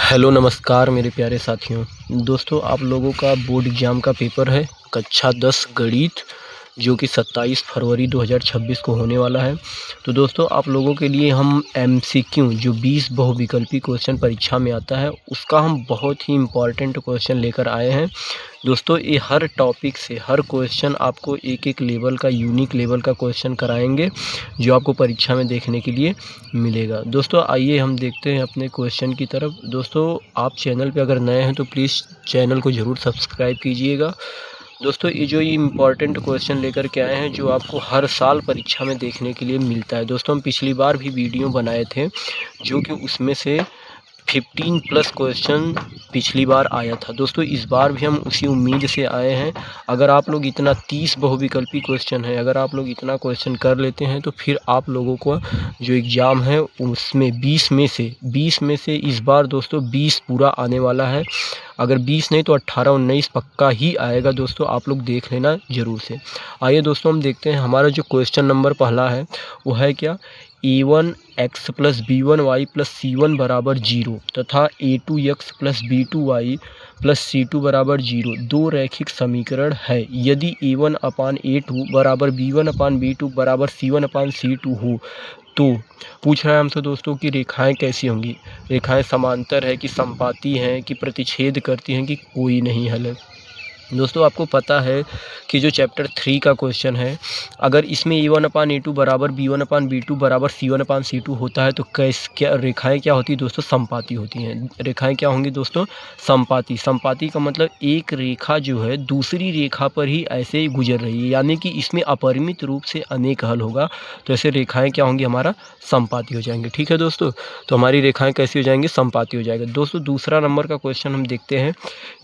Hello नमस्कार मेरे प्यारे साथियों। दोस्तों आप लोगों का बोर्ड एग्ज़ाम का पेपर है कक्षा 10 गणित, जो कि 27 फरवरी 2026 को होने वाला है। तो दोस्तों आप लोगों के लिए हम एमसीक्यू जो 20 बहुविकल्पी क्वेश्चन परीक्षा में आता है, उसका हम बहुत ही इम्पॉर्टेंट क्वेश्चन लेकर आए हैं। दोस्तों ये हर टॉपिक से हर क्वेश्चन आपको एक लेवल का यूनिक लेवल का क्वेश्चन कराएंगे, जो आपको परीक्षा में देखने के लिए मिलेगा। दोस्तों आइए हम देखते हैं अपने क्वेश्चन की तरफ। दोस्तों आप चैनल पे अगर नए हैं तो प्लीज़ चैनल को ज़रूर सब्सक्राइब कीजिएगा। दोस्तों ये इम्पॉर्टेंट क्वेश्चन लेकर के आए हैं, जो आपको हर साल परीक्षा में देखने के लिए मिलता है। दोस्तों हम पिछली बार भी वीडियो बनाए थे, जो कि उसमें से 15 प्लस क्वेश्चन पिछली बार आया था। दोस्तों इस बार भी हम उसी उम्मीद से आए हैं। अगर आप लोग इतना 30 बहुविकल्पी क्वेश्चन है, अगर आप लोग इतना क्वेश्चन कर लेते हैं, तो फिर आप लोगों को जो एग्ज़ाम है उसमें 20 में से इस बार दोस्तों 20 पूरा आने वाला है। अगर 20 नहीं तो 18-19 पक्का ही आएगा। दोस्तों आप लोग देख लेना ज़रूर से। आइए दोस्तों हम देखते हैं हमारा जो क्वेश्चन नंबर पहला है वो है क्या, a1 x plus b1 y plus c1 बराबर 0 तथा a2 x plus b2 y plus c2 बराबर 0 दो रैखिक समीकरण है। यदि a1 अपान a2 बराबर b1 अपान b2 बराबर c1 अपान c2 हो तो पूछ रहा है हमसे दोस्तों कि रेखाएं कैसी होंगी। रेखाएं समांतर है कि समपाती हैं कि प्रतिच्छेद करती हैं कि कोई नहीं हल है। दोस्तों आपको पता है कि जो चैप्टर 3 का क्वेश्चन है, अगर इसमें a1 अपान a2 बराबर b1 अपान b2 बराबर c1 अपान c2 होता है तो क्या रेखाएं क्या होती है दोस्तों, समपाती होती हैं। रेखाएं क्या होंगी दोस्तों, समपाती। समपाती का मतलब एक रेखा जो है दूसरी रेखा पर ही ऐसे ही गुजर रही है, यानी कि इसमें अपरिमित रूप से अनेक हल होगा। तो ऐसे रेखाएँ क्या होंगी, हमारा समपाती हो जाएंगे। ठीक है दोस्तों, तो हमारी रेखाएँ कैसी हो जाएंगी, समपाती हो जाएगा। दोस्तों दूसरा नंबर का क्वेश्चन हम देखते हैं।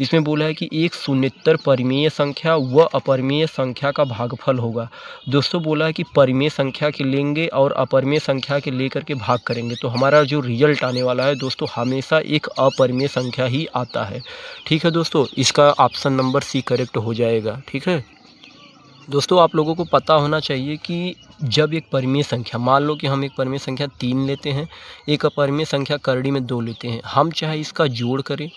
इसमें बोला है कि एक शून्येतर परिमेय संख्या व अपरिमेय संख्या का भागफल होगा। दोस्तों बोला है कि परिमेय संख्या के लेंगे और अपरिमेय संख्या के लेकर के भाग करेंगे, तो हमारा जो रिजल्ट आने वाला है दोस्तों हमेशा एक अपरिमेय संख्या ही आता है। ठीक है दोस्तों, इसका ऑप्शन नंबर सी करेक्ट हो जाएगा। ठीक है दोस्तों, आप लोगों को पता होना चाहिए कि जब एक परिमेय संख्या, मान लो कि हम एक परिमेय संख्या 3 लेते हैं, एक अपरिमेय संख्या करड़ी में 2 लेते हैं, हम चाहे इसका जोड़ करें,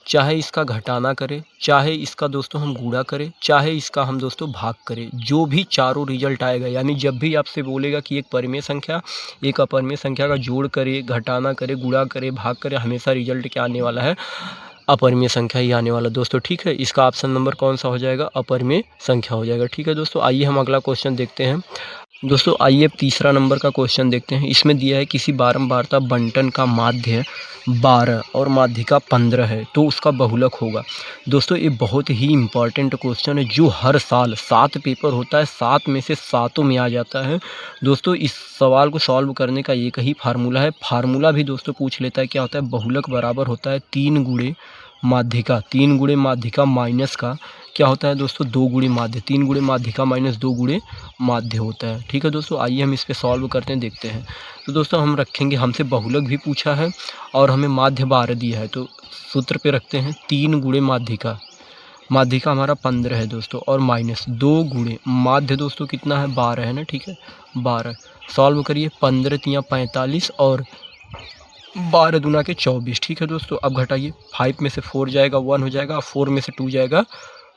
चाहे इसका घटाना करें, चाहे इसका दोस्तों हम गुणा करें, चाहे इसका हम दोस्तों भाग करें, जो भी चारों रिजल्ट आएगा, यानी जब भी आपसे बोलेगा कि एक परिमेय संख्या एक अपरिमेय संख्या का जोड़ करे, घटाना करे, गुणा करे, भाग करे, हमेशा रिजल्ट क्या आने वाला है, अपरिमेय संख्या ही आने वाला दोस्तों। ठीक है, इसका ऑप्शन नंबर कौन सा हो जाएगा, अपरिमेय संख्या हो जाएगा। ठीक है दोस्तों, आइए हम अगला क्वेश्चन देखते हैं। दोस्तों आइए तीसरा नंबर का क्वेश्चन देखते हैं। इसमें दिया है किसी बारंबारता बंटन का माध्य 12 और माध्यिका 15 है तो उसका बहुलक होगा। दोस्तों ये बहुत ही इम्पॉर्टेंट क्वेश्चन है, जो हर साल 7 पेपर होता है, 7 में से 7 में आ जाता है। दोस्तों इस सवाल को सॉल्व करने का एक ही फार्मूला है। फार्मूला भी दोस्तों पूछ लेता है, क्या होता है, बहुलक बराबर होता है 3 गुणे माध्यिका, 3 गुणे माध्यिका माइनस का क्या होता है दोस्तों, 2 गुणे माध्य। 3 गुणे माध्यिका माइनस 2 गुणे माध्य होता है। ठीक है दोस्तों, आइए हम इस पे सॉल्व करते हैं, देखते हैं। तो दोस्तों हम रखेंगे, हमसे बहुलक भी पूछा है और हमें माध्य 12 दिया है, तो सूत्र पे रखते हैं 3 गुणे माध्यिका, माध्यिका हमारा 15 है दोस्तों, और माइनस 2 गुणे माध्य दोस्तों कितना है, 12 है ना। ठीक है 12 सॉल्व करिए, 15 तियाँ 45 और 12 दूना के 24। ठीक है दोस्तों, अब घटाइए, 5 में से 4 जाएगा 1 हो जाएगा, 4 में से 2 जाएगा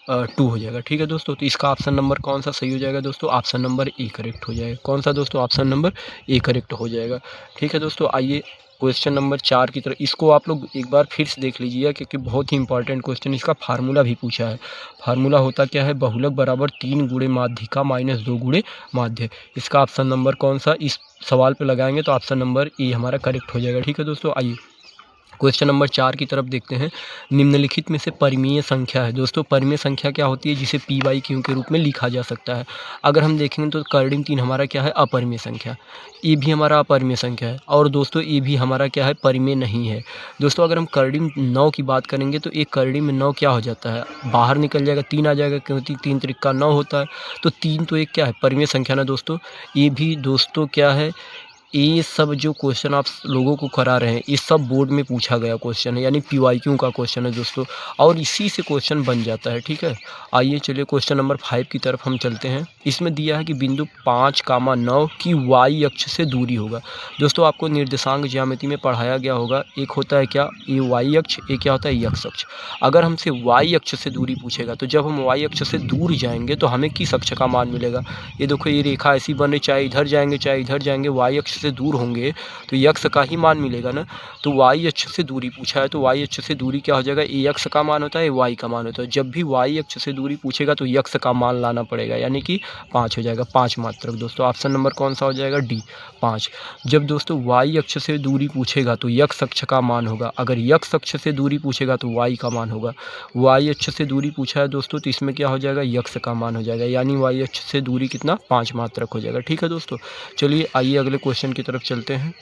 2 हो जाएगा। ठीक है दोस्तों, तो इसका ऑप्शन नंबर कौन सा सही हो जाएगा दोस्तों, ऑप्शन नंबर ए करेक्ट हो जाएगा। कौन सा दोस्तों, ऑप्शन नंबर ए करेक्ट हो जाएगा। ठीक है दोस्तों, आइए क्वेश्चन नंबर 4 की तरफ। इसको आप लोग एक बार फिर से देख लीजिएगा, क्योंकि बहुत ही इंपॉर्टेंट क्वेश्चन, इसका फार्मूला भी पूछा है। फार्मूला होता क्या है, बहुलक बराबर 3 गुणे माध्यिका माइनस 2 गुणे माध्य। इसका ऑप्शन नंबर कौन सा इस सवाल पे लगाएंगे तो ऑप्शन नंबर ए हमारा करेक्ट हो जाएगा। ठीक है दोस्तों, आइए क्वेश्चन नंबर 4 की तरफ देखते हैं। निम्नलिखित में से परिमेय संख्या है। दोस्तों परिमेय संख्या क्या होती है, जिसे पी बाई क्यू के रूप में लिखा जा सकता है। अगर हम देखेंगे तो कर्डिंग 3 हमारा क्या है, अपरिमेय संख्या। ये भी हमारा अपरिमेय संख्या है, और दोस्तों ये भी हमारा क्या है, परिमेय नहीं है। दोस्तों अगर हम कर्डिंग 9 की बात करेंगे तो एक कर्डिंग में 9 क्या हो जाता है, बाहर निकल जाएगा, 3 आ जाएगा, क्योंकि 3 त्रिका 9 होता है। तो 3 तो एक क्या है, परिमेय संख्या ना दोस्तों। ये भी दोस्तों क्या है, ये सब जो क्वेश्चन आप लोगों को करा रहे हैं, ये सब बोर्ड में पूछा गया क्वेश्चन है, यानी PYQ का क्वेश्चन है दोस्तों, और इसी से क्वेश्चन बन जाता है। ठीक है, आइए चलिए क्वेश्चन नंबर 5 की तरफ हम चलते हैं। इसमें दिया है कि बिंदु 5,9 की y अक्ष से दूरी होगा। दोस्तों आपको निर्देशांक ज्यामिति में पढ़ाया गया होगा, एक होता है क्या, ये y अक्ष, एक क्या होता है x अक्ष। अगर हमसे y अक्ष से दूरी पूछेगा तो जब हम y अक्ष से दूर जाएंगे तो हमें किस अक्ष का मान मिलेगा। ये देखो ये रेखा ऐसी बन रही, चाहे इधर जाएंगे चाहे इधर जाएंगे, y अक्ष से दूर होंगे तो x का ही मान मिलेगा ना। तो y अक्ष से दूरी पूछा है तो y अक्ष से दूरी क्या हो जाएगा, x का मान होता है, y का मान होता है। जब भी y अक्ष से दूरी पूछेगा तो x का मान लाना पड़ेगा, यानी कि 5 हो जाएगा, 5 मात्रक। दोस्तों ऑप्शन नंबर कौन सा हो जाएगा, डी 5। जब दोस्तों y अक्ष से दूरी पूछेगा तो x अक्ष का मान होगा, अगर x अक्ष से दूरी पूछेगा तो y का मान होगा। y अक्ष से दूरी पूछा है दोस्तों तो इसमें क्या हो जाएगा, x का मान हो जाएगा, यानी y अक्ष से दूरी कितना, 5 मात्रक हो जाएगा। ठीक है दोस्तों, चलिए आइए अगले क्वेश्चन की तरफ चलते हैं।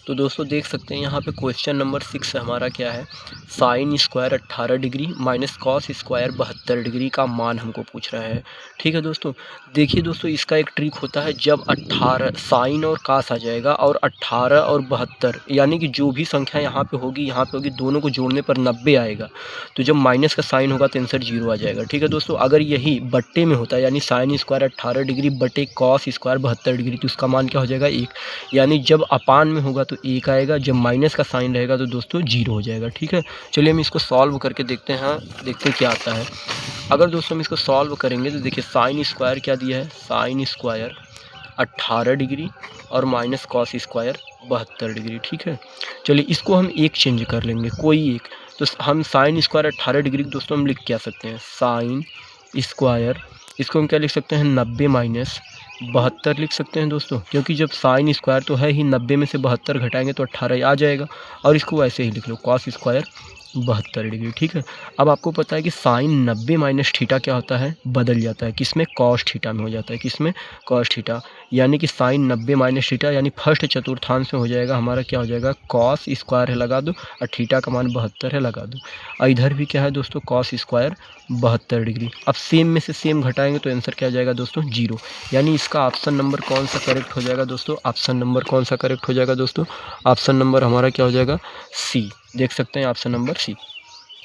तो दोस्तों देख सकते हैं यहाँ पे क्वेश्चन नंबर 6 हमारा क्या है, sine square 18 degree minus cos square 72 degree का मान हमको पूछ रहा है। ठीक है दोस्तों, देखिए दोस्तों इसका एक ट्रिक होता है, जब 18 साइन और कास आ जाएगा और 18 और 72 यानी कि जो भी संख्या यहाँ पे होगी दोनों को जोड़ने पर 90 आएगा, तो जब माइनस का साइन होगा तो आंसर 0 आ जाएगा। ठीक है दोस्तों, अगर यही बट्टे में होता है यानी साइन स्क्वायर 18 डिग्री बटे कॉस स्क्वायर 72 डिग्री तो उसका मान क्या हो जाएगा, 1, यानी जब अपान में होगा तो 1 आएगा, जब माइनस का साइन रहेगा तो दोस्तों 0 हो जाएगा। ठीक है, चलिए हम इसको सॉल्व करके देखते हैं, देखते हैं क्या आता है। अगर दोस्तों हम इसको सॉल्व करेंगे तो देखिए साइन स्क्वायर क्या दिया है, साइन स्क्वायर 18 डिग्री और माइनस कॉस स्क्वायर 72 डिग्री। ठीक है, चलिए इसको हम एक चेंज कर लेंगे, कोई एक, तो हम साइन स्क्वायर 18 डिग्री दोस्तों हम लिख क्या सकते हैं, साइन स्क्वायर, इसको हम क्या लिख सकते हैं, 90 माइनस 72 लिख सकते हैं दोस्तों, क्योंकि जब साइन स्क्वायर तो है ही, 90 में से 72 घटाएंगे तो 18 आ जाएगा, और इसको वैसे ही लिख लो कॉस स्क्वायर 72 डिग्री। ठीक है, अब आपको पता है कि साइन 90 माइनस थीटा क्या होता है, बदल जाता है, किसमें, कॉस थीटा में हो जाता है, किसमें, कॉस थीटा, यानी कि साइन 90 माइनस थीटा यानी फर्स्ट चतुर्थांश में हो जाएगा हमारा, क्या हो जाएगा, कॉस स्क्वायर है लगा दो और थीटा का मान 72 है लगा दो, और इधर भी क्या है दोस्तों, कॉस स्क्वायर 72 डिग्री। अब सेम में से सेम घटाएंगे तो आंसर क्या आ जाएगा दोस्तों, 0, यानी इसका ऑप्शन नंबर कौन सा करेक्ट हो जाएगा दोस्तों, ऑप्शन नंबर कौन सा करेक्ट हो जाएगा दोस्तों, ऑप्शन नंबर हमारा क्या हो जाएगा, सी, देख सकते हैं ऑप्शन नंबर सी।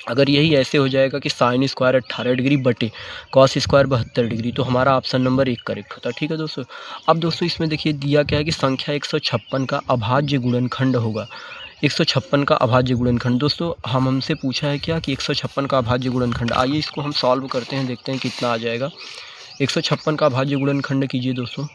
अगर यही ऐसे हो जाएगा कि साइन स्क्वायर 18 डिग्री बटे कॉस स्क्वायर 72 डिग्री तो हमारा ऑप्शन नंबर 1 करेक्ट होता है। ठीक है दोस्तों, अब दोस्तों इसमें देखिए दिया क्या है कि संख्या 156 का अभाज्य गुणनखंड होगा, 156 का अभाज्य गुणनखंड। दोस्तों हमसे पूछा है क्या कि 156 का अभाज्य गुणनखंड, आइए इसको हम सॉल्व करते हैं, देखते हैं कितना आ जाएगा। 156 का अभाज्य गुणनखंड कीजिए दोस्तों,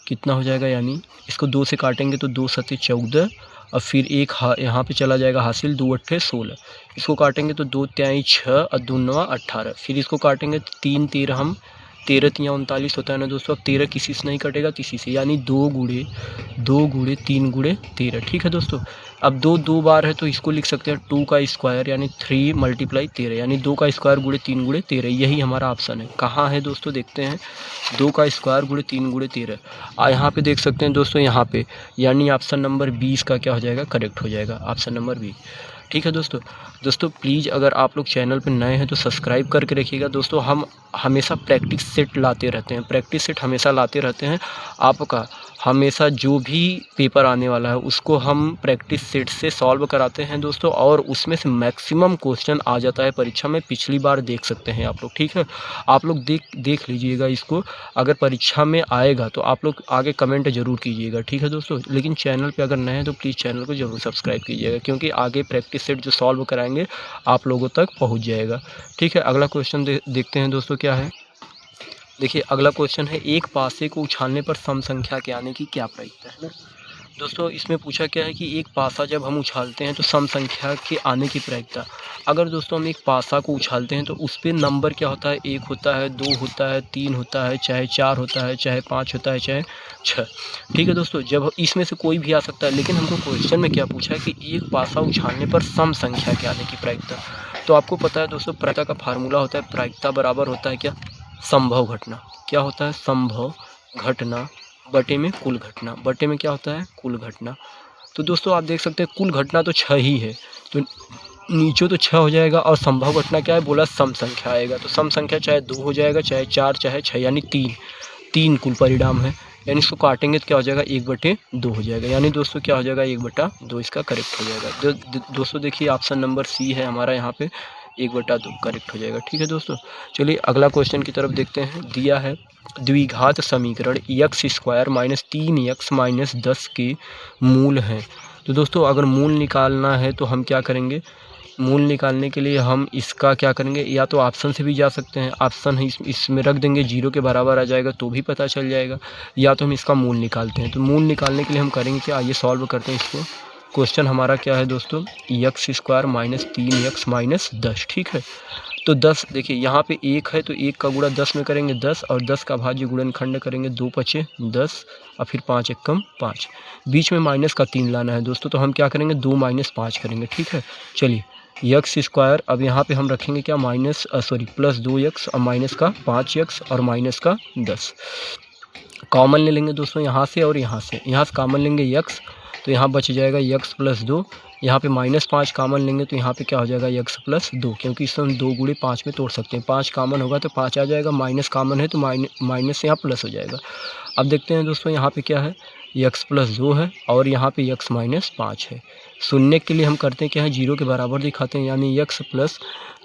कितना हो जाएगा, यानी इसको 2 से काटेंगे तो 2 सत्ते 14 और फिर एक यहाँ पे चला जाएगा हासिल, 2 अट्ठे 16, इसको काटेंगे तो 2 त्याई 6 और 2 नवा 18, फिर इसको काटेंगे 3 13 हम 13 तिया 39 होता है ना दोस्तों। अब 13 किसी से नहीं कटेगा, किसी से, यानी 2 गुणे 3 गुणे 13। ठीक है दोस्तों, अब 2 बार है तो इसको लिख सकते हैं 2 का स्क्वायर यानी 3 मल्टीप्लाई 13, यानी 2 का स्क्वायर गुणे 3 गुणे 13, यही हमारा ऑप्शन है। कहाँ है दोस्तों, देखते हैं, 2 का स्क्वायर गुणे 3 गुणे 13, यहाँ पे देख सकते हैं दोस्तों, यहाँ पे, यानी ऑप्शन नंबर 20 का क्या हो जाएगा, करेक्ट हो जाएगा, ऑप्शन नंबर 20। ठीक है दोस्तों प्लीज़ अगर आप लोग चैनल पर नए हैं तो सब्सक्राइब करके रखिएगा दोस्तों। हम हमेशा प्रैक्टिस सेट लाते रहते हैं, प्रैक्टिस सेट हमेशा लाते रहते हैं। आपका हमेशा जो भी पेपर आने वाला है उसको हम प्रैक्टिस सेट से सॉल्व कराते हैं दोस्तों, और उसमें से मैक्सिमम क्वेश्चन आ जाता है परीक्षा में, पिछली बार देख सकते हैं आप लोग। ठीक है, आप लोग देख लीजिएगा इसको, अगर परीक्षा में आएगा तो आप लोग आगे कमेंट ज़रूर कीजिएगा। ठीक है दोस्तों, लेकिन चैनल पे अगर नए हैं तो प्लीज़ चैनल को ज़रूर सब्सक्राइब कीजिएगा, क्योंकि आगे प्रैक्टिस सेट जो सॉल्व कराएंगे आप लोगों तक पहुँच जाएगा। ठीक है, अगला क्वेश्चन देखते हैं दोस्तों क्या है। देखिए अगला क्वेश्चन है, एक पासे को उछालने पर सम संख्या के आने की क्या प्रक्रिया है ना दोस्तों। इसमें पूछा क्या है कि एक पासा जब हम उछालते हैं तो सम संख्या के आने की प्रक्रिया। अगर दोस्तों हम एक पासा को उछालते हैं तो उस पर नंबर क्या होता है, 1 होता है, 2 होता है, 3 होता है, चाहे 4 होता है, चाहे 5 होता है, चाहे 6। ठीक है दोस्तों, जब इसमें से कोई भी आ सकता है, लेकिन हमको क्वेश्चन में क्या पूछा है कि एक पासा उछालने पर सम संख्या के आने की प्रक्रिया। तो आपको पता है दोस्तों, प्रक्रिया का फार्मूला होता है, प्रक्रिया बराबर होता है क्या, संभव घटना। क्या होता है, संभव घटना बटे में कुल घटना, बटे में क्या होता है, कुल घटना। तो दोस्तों आप देख सकते हैं कुल घटना तो 6 ही है, तो नीचे तो 6 हो जाएगा, और संभव घटना क्या है, बोला सम संख्या आएगा, तो सम संख्या चाहे 2 हो जाएगा, चाहे 4, चाहे 6, यानी 3 कुल परिणाम है, यानी इसको काटेंगे तो क्या हो जाएगा 1/2 हो जाएगा। यानी दोस्तों क्या हो जाएगा 1/2 इसका करेक्ट हो जाएगा। दोस्तों देखिए ऑप्शन नंबर सी है हमारा यहाँ पे 1/2 करेक्ट हो जाएगा। ठीक है दोस्तों, चलिए अगला क्वेश्चन की तरफ देखते हैं। दिया है द्विघात समीकरण x² - 3x - 10 के मूल हैं। तो दोस्तों अगर मूल निकालना है तो हम क्या करेंगे, मूल निकालने के लिए हम इसका क्या करेंगे, या तो ऑप्शन से भी जा सकते हैं, ऑप्शन इसमें रख देंगे 0 के बराबर आ जाएगा तो भी पता चल जाएगा, या तो हम इसका मूल निकालते हैं। तो मूल निकालने के लिए हम करेंगे क्या, आइए सॉल्व करते हैं इसको। क्वेश्चन हमारा क्या है दोस्तों, x² - 3x - 10। ठीक है, तो 10 देखिए यहाँ पे 1 है तो 1 का गुणा 10 में करेंगे 10, और 10 का भाज्य गुणनखंड करेंगे 2 पचे 10 और फिर 5 एकम 5। बीच में माइनस का 3 लाना है दोस्तों, तो हम क्या करेंगे 2 - 5 करेंगे। ठीक है, चलिए x², अब यहाँ पे हम रखेंगे क्या प्लस 2x और माइनस का 5x और माइनस का 10। कॉमन ले लेंगे दोस्तों यहाँ से और यहाँ से कॉमन लेंगे x, तो यहाँ बच जाएगा x + 2। यहाँ पे -5 कॉमन लेंगे तो यहाँ पे क्या हो जाएगा x + 2, क्योंकि इससे हम 2 × 5 में तोड़ सकते हैं। 5 कॉमन होगा तो 5 आ जाएगा, माइनस कॉमन है तो माइनस से यहाँ प्लस हो जाएगा। अब देखते हैं दोस्तों यहाँ पे क्या है, x + 2 है और यहाँ पे x - 5 है। शून्य के लिए हम करते हैं क्या है, 0 के बराबर दिखाते हैं, यानी x +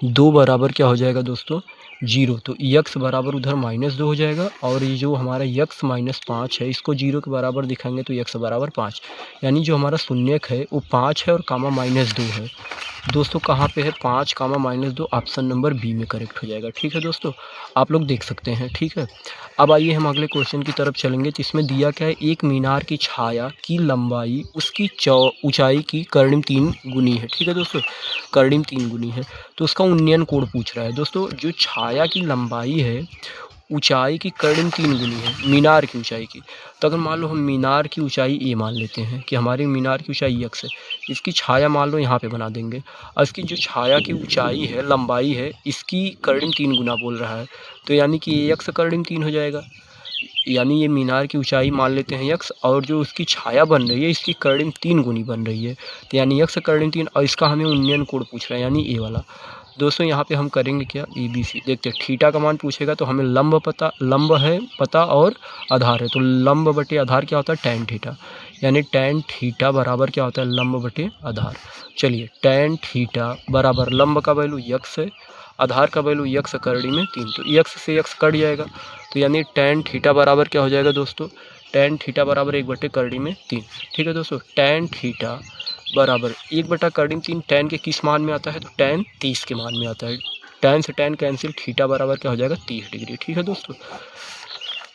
2 बराबर क्या हो जाएगा दोस्तों 0। तो x बराबर उधर -2 हो जाएगा, और ये जो हमारा x - 5 है इसको 0 के बराबर दिखाएंगे तो x बराबर 5, यानी जो हमारा शून्यक है वो 5 है और कामा -2 है। दोस्तों कहाँ पे है 5 कामा -2, ऑप्शन नंबर बी में करेक्ट हो जाएगा। ठीक है दोस्तों, आप लोग देख सकते हैं। ठीक है, अब आइए हम अगले क्वेश्चन की तरफ चलेंगे। तो इसमें दिया क्या है, एक मीनार की छाया की लंबाई उसकी ऊंचाई की कर्णिम 3 गुनी है। ठीक है दोस्तों, कर्णिम 3 गुनी है, तो उसका उन्नयन कोण पूछ रहा है। दोस्तों जो छाया की लंबाई है ऊंचाई की कर्णिम 3 गुनी है मीनार की ऊंचाई की, तो अगर मान लो हम मीनार की ऊंचाई ए मान लेते हैं कि हमारी मीनार की ऊंचाई x है, इसकी छाया मान लो यहाँ पे बना देंगे, और इसकी जो छाया की ऊंचाई है लंबाई है इसकी कर्णिम 3 गुना बोल रहा है, तो यानी कि x कर्णिम 3 हो जाएगा। यानी ये मीनार की ऊंचाई मान लेते हैं x, और जो उसकी छाया बन रही है इसकी कर्णिम 3 गुनी बन रही है, तो यानी x कर्णिम 3, और इसका हमें उन्नयन कोण पूछ रहा है यानी ए वाला। दोस्तों यहाँ पे हम करेंगे क्या, ABC देखते हैं। थीटा का मान पूछेगा तो हमें लंब है पता और आधार है, तो लंब बटे आधार क्या होता है tan थीटा, यानी tan थीटा बराबर क्या होता है लंब बटे आधार। चलिए tan थीटा बराबर लंब का वैल्यू x है, आधार का वैल्यू x कर्णी में 3, तो x से x कट जाएगा, तो यानी tan थीटा बराबर क्या हो जाएगा दोस्तों, tan थीटा बराबर 1/3। ठीक है दोस्तों, tan थीटा बराबर 1/3। tan के किस मान में आता है, तो tan 30 के मान में आता है। tan से tan कैंसिल, थीटा बराबर क्या हो जाएगा 30 डिग्री। ठीक है दोस्तों,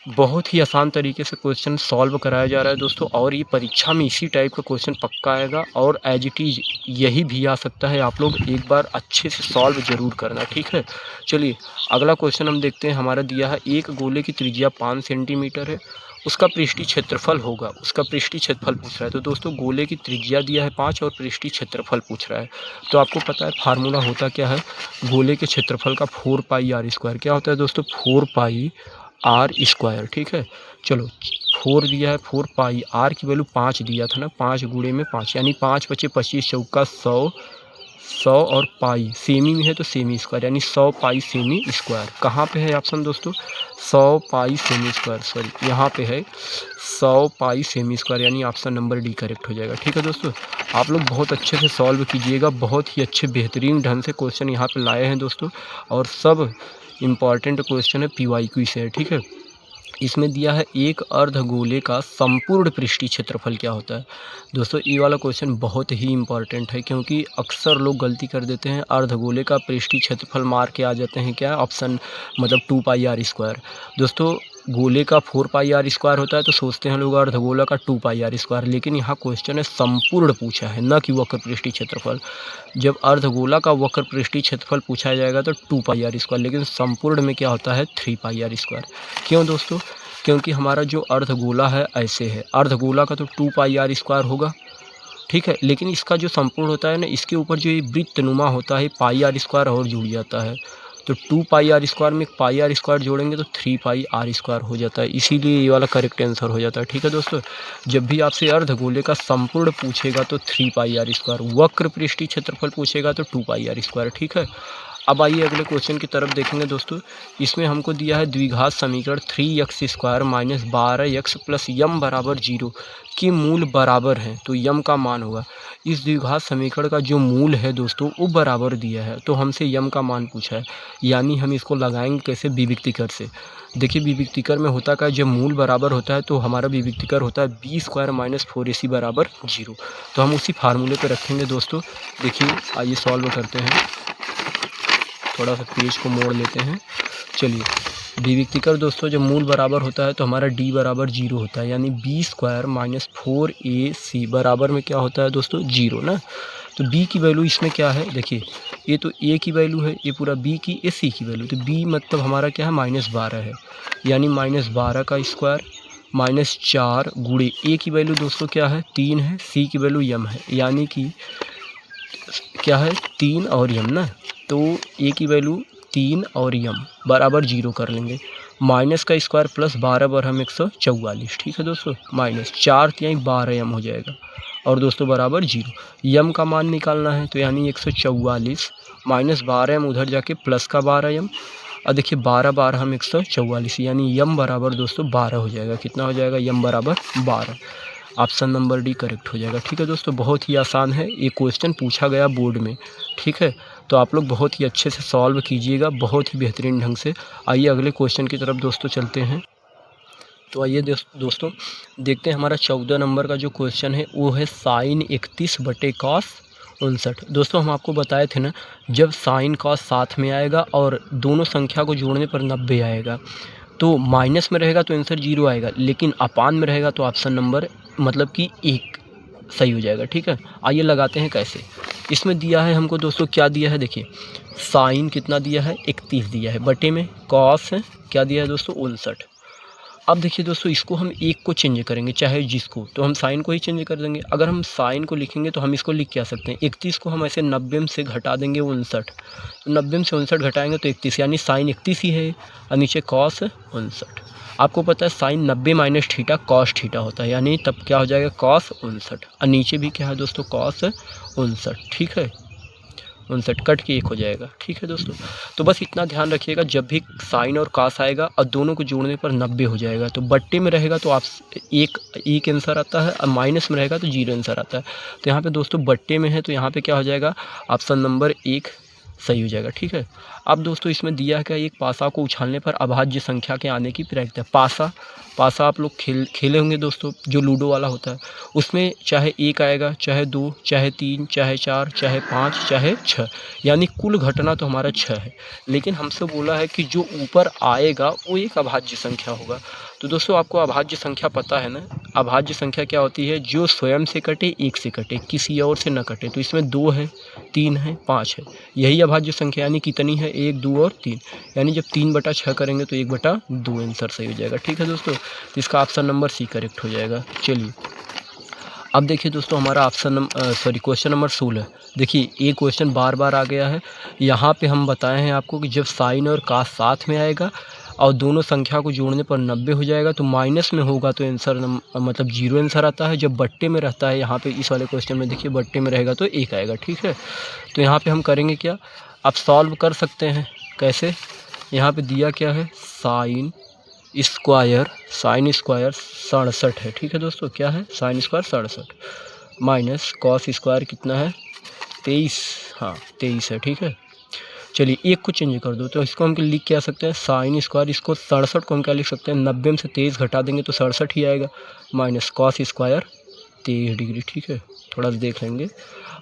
बहुत ही आसान तरीके से क्वेश्चन सॉल्व कराया जा रहा है दोस्तों, और ये परीक्षा में इसी टाइप का क्वेश्चन पक्का आएगा, और एज इट इज यही भी आ सकता है। आप लोग एक बार अच्छे से सॉल्व जरूर करना। ठीक है, चलिए अगला क्वेश्चन हम देखते हैं। हमारा दिया है एक गोले की त्रिज्या 5 सेंटीमीटर है, उसका पृष्ठीय क्षेत्रफल होगा, उसका पृष्ठीय क्षेत्रफल पूछ रहा है। तो दोस्तों गोले की त्रिज्या दिया है 5 और पृष्ठीय क्षेत्रफल पूछ रहा है, तो आपको पता है फार्मूला होता क्या है, गोले के क्षेत्रफल का 4πr²। क्या होता है दोस्तों 4πr²। ठीक है, चलो 4 दिया है, 4π, r की वैल्यू 5 दिया था ना, 5 गुणे में 5 यानी 5 × 5 = 25, चौका 100, 100 और पाई सेमी में है तो सेमी स्क्वायर, यानी 100 पाई सेमी स्क्वायर। कहाँ पे है ऑप्शन दोस्तों, 100 पाई सेमी स्क्वायर, सॉरी यहाँ पे है 100 पाई सेमी स्क्वायर, यानी ऑप्शन नंबर डी करेक्ट हो जाएगा। ठीक है दोस्तों, आप लोग बहुत अच्छे से सॉल्व कीजिएगा, बहुत ही अच्छे बेहतरीन ढंग से क्वेश्चन यहाँ पे लाए हैं दोस्तों, और सब इम्पॉर्टेंट क्वेश्चन है PYQ से है। ठीक है, इसमें दिया है एक अर्धगोले का संपूर्ण पृष्ठीय क्षेत्रफल क्या होता है। दोस्तों ये वाला क्वेश्चन बहुत ही इंपॉर्टेंट है, क्योंकि अक्सर लोग गलती कर देते हैं, अर्धगोले का पृष्ठीय क्षेत्रफल मार के आ जाते हैं क्या ऑप्शन, मतलब 2πr²। दोस्तों गोले का 4πr² होता है तो सोचते हैं लोग अर्धगोला का 2πr², लेकिन यहाँ क्वेश्चन है संपूर्ण पूछा है, न कि वक्र पृष्ठीय क्षेत्रफल। जब अर्धगोला का वक्र पृष्ठीय क्षेत्रफल पूछा जाएगा तो 2πr², लेकिन संपूर्ण में क्या होता है 3πr²। क्यों दोस्तों, क्योंकि हमारा जो अर्धगोला है ऐसे है, अर्धगोला का तो 2πr² होगा, ठीक है, लेकिन इसका जो संपूर्ण होता है ना, इसके ऊपर जो ये वृत्तनुमा होता है πr² और जुड़ जाता है, तो 2πr² में πr² जोड़ेंगे तो 3πr² हो जाता है, इसीलिए ये वाला करेक्ट आंसर हो जाता है। ठीक है दोस्तों, जब भी आपसे अर्धगोले का संपूर्ण पूछेगा तो 3πr², वक्र पृष्ठीय क्षेत्रफल पूछेगा तो 2πr²। ठीक है, अब आइए अगले क्वेश्चन की तरफ देखेंगे दोस्तों। इसमें हमको दिया है द्विघात समीकरण 3x² माइनस 12x प्लस यम बराबर 0 के मूल बराबर हैं, तो यम का मान होगा। इस द्विघात समीकरण का जो मूल है दोस्तों वो बराबर दिया है, तो हमसे यम का मान पूछा है, यानी हम इसको लगाएंगे कैसे, विविक्तिकर से। देखिए विविक्तिकर में होता क्या है, जब मूल बराबर होता है तो हमारा विविक्तिकर होता है b² माइनस 4ac बराबर 0, तो हम उसी फार्मूले पे रखेंगे दोस्तों। देखिए आइए सॉल्व करते हैं, थोड़ा सा पेज को मोड़ लेते हैं। चलिए विविक्तिकर दोस्तों जब मूल बराबर होता है तो हमारा d बराबर 0 होता है, यानी b² माइनस 4ac बराबर में क्या होता है दोस्तों, 0 ना। तो b की वैल्यू इसमें क्या है, देखिए ये तो a की वैल्यू है, ये पूरा b की, ये c की वैल्यू, तो b मतलब हमारा क्या है, -12 है, यानी -12 का स्क्वायर माइनस 4 गुणे a की वैल्यू दोस्तों क्या है, 3 है, c की वैल्यू यम है, यानी कि क्या है, 3 और यम ना। तो a की वैल्यू 3 और यम बराबर 0 कर लेंगे। माइनस का स्क्वायर प्लस 12 बार हम 144, ठीक है दोस्तों, माइनस 4 तिहाई 12 यम हो जाएगा, और दोस्तों बराबर 0। यम का मान निकालना है, तो यानी 144 माइनस 12 यम उधर जाके प्लस का 12 यम, और देखिए 12 बार हम 144, यानी यम बराबर दोस्तों 12 हो जाएगा। कितना हो जाएगा, यम बराबर 12। ऑप्शन नंबर डी करेक्ट हो जाएगा। ठीक है दोस्तों, बहुत ही आसान है, ये क्वेश्चन पूछा गया बोर्ड में। ठीक है, तो आप लोग बहुत ही अच्छे से सॉल्व कीजिएगा, बहुत ही बेहतरीन ढंग से। आइए अगले क्वेश्चन की तरफ दोस्तों चलते हैं। तो आइए दोस्तों देखते हैं, हमारा 14 नंबर का जो क्वेश्चन है वो है साइन 31/cos 59। दोस्तों हम आपको बताए थे ना, जब साइन कॉस साथ में आएगा और दोनों संख्या को जोड़ने पर 90 आएगा, तो माइनस में रहेगा तो आंसर 0 आएगा, लेकिन अपान में रहेगा तो ऑप्शन नंबर मतलब कि 1 सही हो जाएगा। ठीक है, आइए लगाते हैं कैसे। इसमें दिया है हमको दोस्तों, क्या दिया है, देखिए साइन कितना दिया है, 31 दिया है, बटे में कॉस है क्या दिया है दोस्तों, 59। अब देखिए दोस्तों, इसको हम एक को चेंज करेंगे, चाहे जिसको, तो हम साइन को ही चेंज कर देंगे। अगर हम साइन को लिखेंगे तो हम इसको लिख क्या सकते हैं, 31 को हम ऐसे 90 में से घटा देंगे 59, तो 90 में से 59 घटाएंगे तो 31, यानी साइन 31 ही है, और नीचे कॉस 59। आपको पता है sine 90 minus theta cos theta होता है, यानी तब क्या हो जाएगा, कॉस 59, और नीचे भी क्या है दोस्तों, कॉस 59। ठीक है, 59 कट के 1 हो जाएगा। ठीक है दोस्तों, तो बस इतना ध्यान रखिएगा, जब भी साइन और कास आएगा और दोनों को जोड़ने पर 90 हो जाएगा, तो बट्टे में रहेगा तो आप एक आंसर आता है, और माइनस में रहेगा तो 0 आंसर आता है। तो यहाँ पे दोस्तों बट्टे में है, तो यहाँ पे क्या हो जाएगा, ऑप्शन नंबर 1 सही हो जाएगा। ठीक है, अब दोस्तों इसमें दिया है क्या, एक पासा को उछालने पर अभाज्य संख्या के आने की प्रक्रिया। पासा आप लोग खेले होंगे दोस्तों, जो लूडो वाला होता है, उसमें चाहे 1 आएगा, चाहे 2, चाहे 3, चाहे 4, चाहे 5, चाहे 6, यानी कुल घटना तो हमारा 6 है, लेकिन हमसे बोला है कि जो ऊपर आएगा वो एक अभाज्य संख्या होगा। तो दोस्तों आपको अभाज्य संख्या पता है ना, अभाज्य संख्या क्या होती है, जो स्वयं से कटे, 1 से कटे, किसी और से न कटे। तो इसमें 2 है, 3 है, 5 है, यही अभाज्य संख्या, यानी कितनी है, 1, 2 और 3, यानी जब 3/6 करेंगे तो 1/2 आंसर सही हो जाएगा। ठीक है दोस्तों, तो इसका ऑप्शन नंबर सी करेक्ट हो जाएगा। चलिए अब देखिए दोस्तों, हमारा क्वेश्चन नंबर 16। देखिए ये क्वेश्चन बार बार आ गया है। यहाँ पे हम बताए हैं आपको कि जब साइन और कास साथ में आएगा और दोनों संख्या को जोड़ने पर 90 हो जाएगा, तो माइनस में होगा तो आंसर मतलब 0 आंसर आता है। जब बट्टे में रहता है, यहाँ पे इस वाले क्वेश्चन में देखिए बट्टे में रहेगा तो 1 आएगा। ठीक है, तो यहाँ पे हम करेंगे क्या, आप सॉल्व कर सकते हैं कैसे। यहाँ पे दिया क्या है, साइन स्क्वायर 67 है। ठीक है दोस्तों, क्या है, sine square 67 minus cos square कितना है, 23, हाँ 23 है। ठीक है, चलिए एक को चेंज कर दो, तो इसको हम लिख क्या सकते हैं, साइन स्क्वायर, इसको 67 को हम क्या लिख सकते हैं, 90 में से 23 घटा देंगे तो 67 ही आएगा, माइनस कॉस स्क्वायर 23 डिग्री। ठीक है, थोड़ा सा देख लेंगे,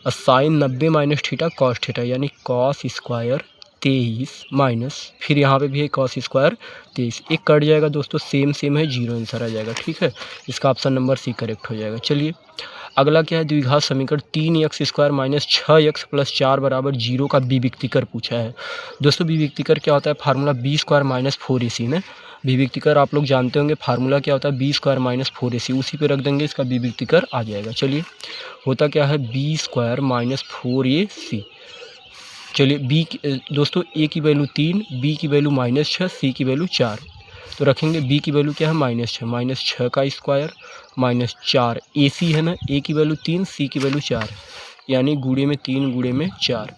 और sine 90 minus theta cos theta, यानी कॉस स्क्वायर 23 माइनस, फिर यहाँ पे भी है कॉस स्क्वायर 23, एक कट जाएगा दोस्तों, सेम है, 0 आंसर आ जाएगा। ठीक है, इसका ऑप्शन नंबर सी करेक्ट हो जाएगा। चलिए अगला क्या है, द्विघात समीकरण 3x² माइनस 6x प्लस 4 बराबर 0 का विविक्तिकर पूछा है। दोस्तों विविक्तिकर क्या होता है, फार्मूला b² माइनस 4ac ना, विविक्तिकर आप लोग जानते होंगे, फार्मूला क्या होता है, b² माइनस 4ac, उसी पे रख देंगे, इसका विविक्तिकर आ जाएगा। चलिए होता क्या है, b² माइनस 4ac। चलिए दोस्तों a की वैल्यू 3, b की वैल्यू -6, c की वैल्यू 4, तो रखेंगे b की वैल्यू क्या है, -6 का स्क्वायर -4, ac है ना, a की वैल्यू 3, c की वैल्यू 4, यानी गुणे में 3 गुणे में 4,